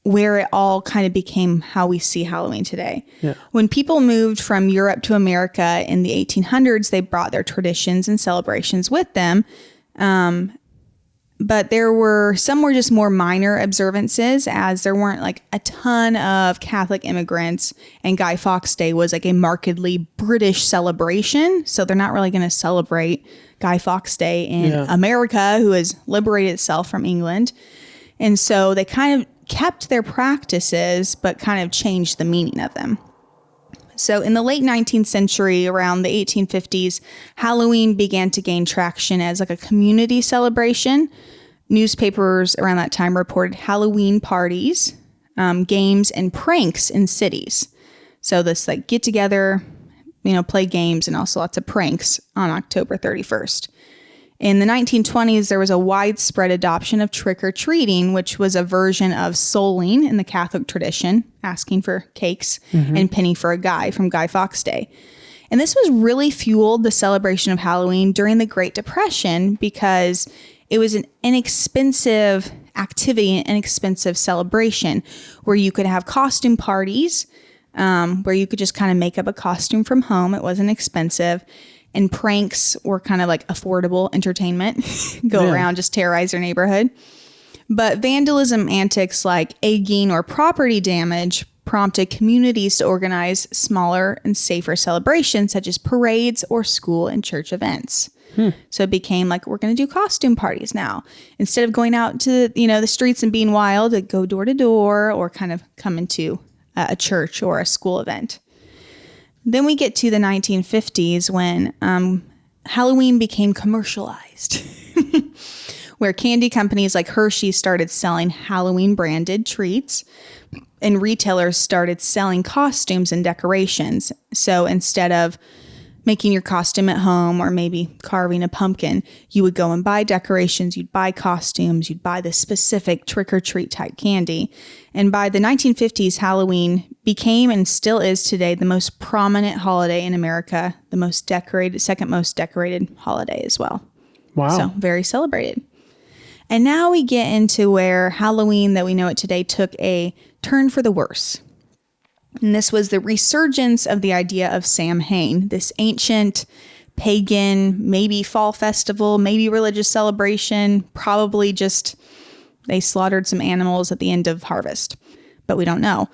where it all kind of became how we see Halloween today. Yeah. When people moved from Europe to America in the 1800s, they brought their traditions and celebrations with them. But some were just more minor observances, as there weren't like a ton of Catholic immigrants, and Guy Fawkes Day was like a markedly British celebration. So they're not really going to celebrate Guy Fawkes Day in America, who has liberated itself from England. And so they kind of kept their practices, but kind of changed the meaning of them. So in the late 19th century, around the 1850s, Halloween began to gain traction as like a community celebration. Newspapers around that time reported Halloween parties, games, and pranks in cities. So this like get together, play games, and also lots of pranks on October 31st. In the 1920s, there was a widespread adoption of trick-or-treating, which was a version of souling in the Catholic tradition, asking for cakes and penny for a guy from Guy Fawkes Day. And this was really fueled the celebration of Halloween during the Great Depression because it was an inexpensive activity, an inexpensive celebration where you could have costume parties, where you could just kind of make up a costume from home. It wasn't expensive. And pranks were kind of like affordable entertainment. Go around, just terrorize your neighborhood. But vandalism antics like egging or property damage prompted communities to organize smaller and safer celebrations such as parades or school and church events. So it became like, we're going to do costume parties now. Instead of going out to the streets and being wild, to go door to door or kind of come into a church or a school event. Then we get to the 1950s when Halloween became commercialized, where candy companies like Hershey started selling Halloween branded treats, and retailers started selling costumes and decorations. So instead of making your costume at home or maybe carving a pumpkin, you would go and buy decorations, you'd buy costumes, you'd buy the specific trick-or-treat type candy. And by the 1950s, Halloween became and still is today the most prominent holiday in America, the most decorated, second most decorated holiday as well. Wow. So very celebrated. And now we get into where Halloween that we know it today took a turn for the worse. And this was the resurgence of the idea of Samhain, this ancient pagan, maybe fall festival, maybe religious celebration, probably just they slaughtered some animals at the end of harvest, but we don't know.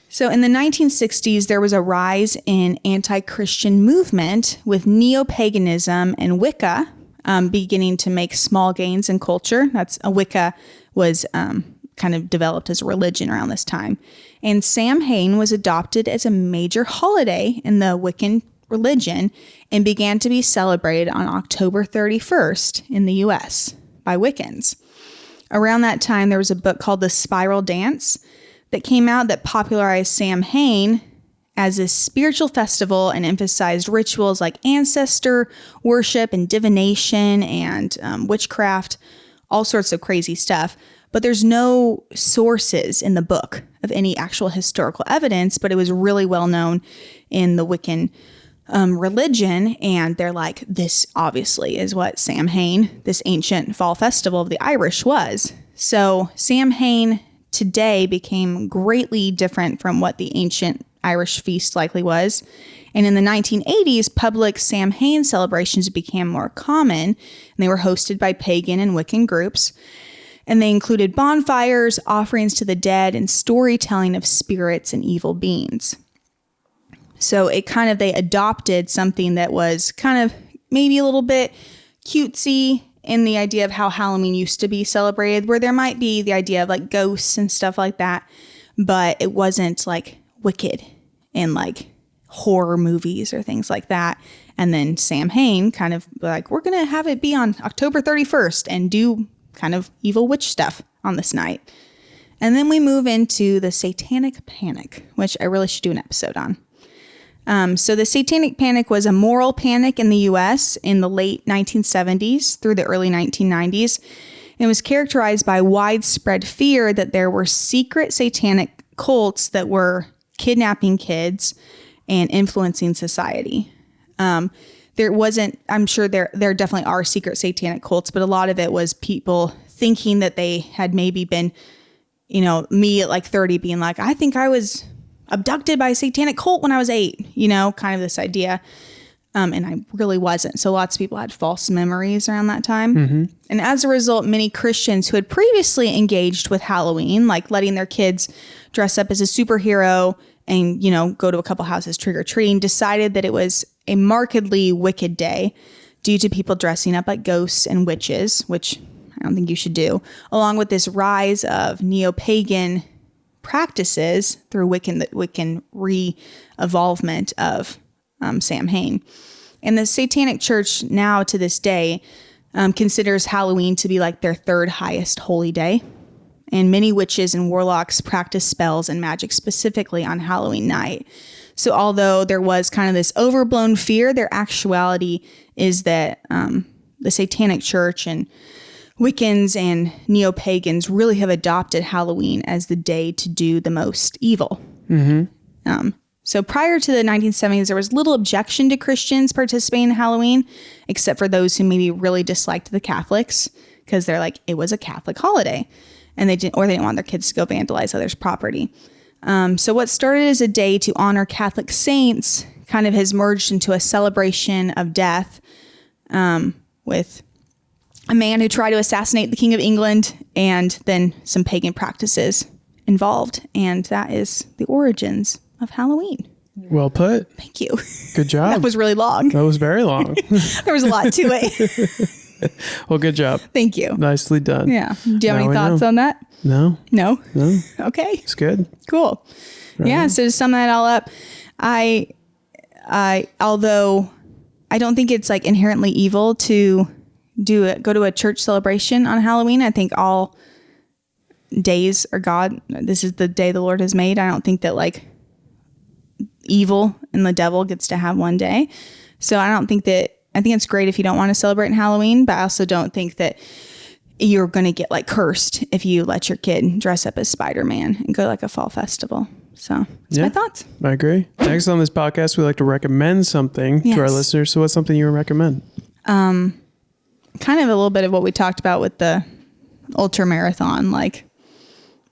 So in the 1960s, there was a rise in anti-Christian movement with neo-paganism and Wicca beginning to make small gains in culture. Wicca was kind of developed as a religion around this time. And Samhain was adopted as a major holiday in the Wiccan religion and began to be celebrated on October 31st in the U.S. by Wiccans. Around that time, there was a book called The Spiral Dance that came out that popularized Samhain as a spiritual festival and emphasized rituals like ancestor worship and divination and witchcraft, all sorts of crazy stuff. But there's no sources in the book of any actual historical evidence, but it was really well known in the Wiccan religion. And they're like, this obviously is what Samhain, this ancient fall festival of the Irish, was. So Samhain today became greatly different from what the ancient Irish feast likely was. And in the 1980s, public Samhain celebrations became more common, and they were hosted by pagan and Wiccan groups. And they included bonfires, offerings to the dead, and storytelling of spirits and evil beings. So they adopted something that was kind of maybe a little bit cutesy in the idea of how Halloween used to be celebrated, where there might be the idea of like ghosts and stuff like that, but it wasn't like wicked and like horror movies or things like that. And then Samhain kind of like, we're going to have it be on October 31st and do kind of evil witch stuff on this night. And then we move into the Satanic Panic, which I really should do an episode on. So the Satanic Panic was a moral panic in the U.S. in the late 1970s through the early 1990s. It was characterized by widespread fear that there were secret satanic cults that were kidnapping kids and influencing society. There wasn't, I'm sure there definitely are secret satanic cults, but a lot of it was people thinking that they had maybe been, me at like 30 being like, I think I was abducted by a satanic cult when I was 8, kind of this idea. And I really wasn't. So lots of people had false memories around that time. Mm-hmm. And as a result, many Christians who had previously engaged with Halloween, like letting their kids dress up as a superhero and, go to a couple houses trick-or-treating, decided that it was a markedly wicked day due to people dressing up like ghosts and witches, which I don't think you should do, along with this rise of neo-pagan practices through Wiccan re-evolvement of Samhain. And the Satanic Church now to this day considers Halloween to be like their third highest holy day. And many witches and warlocks practice spells and magic specifically on Halloween night. So although there was kind of this overblown fear, their actuality is that the Satanic Church and Wiccans and neo-pagans really have adopted Halloween as the day to do the most evil. Mm-hmm. So prior to the 1970s, there was little objection to Christians participating in Halloween, except for those who maybe really disliked the Catholics because they're like, it was a Catholic holiday, and they didn't want their kids to go vandalize others' property. So what started as a day to honor Catholic saints kind of has merged into a celebration of death with a man who tried to assassinate the King of England and then some pagan practices involved. And that is the origins of Halloween. Well put. Thank you. Good job. That was really long. That was very long. There was a lot to it. Well, good job. Thank you. Nicely done. Yeah. Do you have any thoughts on that? No. No? No. Okay. It's good. Cool. Right. Yeah. So to sum that all up, although I don't think it's like inherently evil to go to a church celebration on Halloween. I think all days are God. This is the day the Lord has made. I don't think that like evil and the devil gets to have one day. So I think it's great if you don't want to celebrate in Halloween, but I also don't think that you're going to get like cursed if you let your kid dress up as Spider-Man and go to like a fall festival. So that's my thoughts. I agree. Next on this podcast, we like to recommend something to our listeners. So what's something you would recommend? Kind of a little bit of what we talked about with the Ultramarathon, like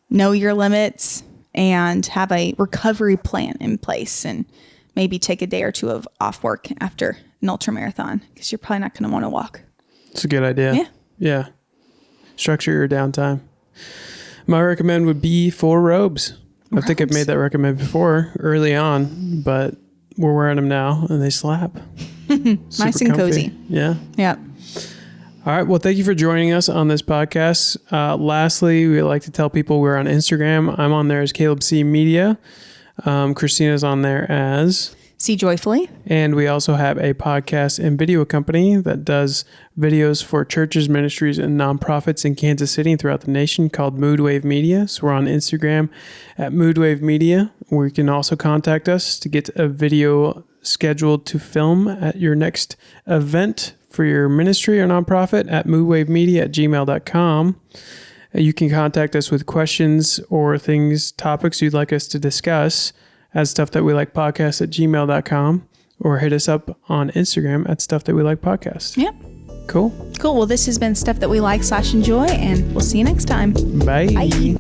know your limits, and have a recovery plan in place, and maybe take a day or two of off work after an ultramarathon, because you're probably not going to want to walk. It's a good idea. Yeah. Yeah. Structure your downtime. My recommend would be 4 robes. I think I've made that recommend before early on, but we're wearing them now and they slap. Nice and cozy. Yeah. Yeah. All right. Well, thank you for joining us on this podcast. Lastly, we like to tell people we're on Instagram. I'm on there as Caleb C Media. Christina's on there as See Joyfully. And we also have a podcast and video company that does videos for churches, ministries, and nonprofits in Kansas City and throughout the nation called Moodwave Media. So we're on Instagram at Moodwave Media, where you can also contact us to get a video scheduled to film at your next event for your ministry or nonprofit at moodwavemedia@gmail.com. You can contact us with questions or topics you'd like us to discuss at stuffthatwelikePodcast@gmail.com, or hit us up on Instagram at stuffthatwelikePodcast. Yep. Cool. Well, this has been Stuff That We Like /Enjoy, and we'll see you next time. Bye. Bye.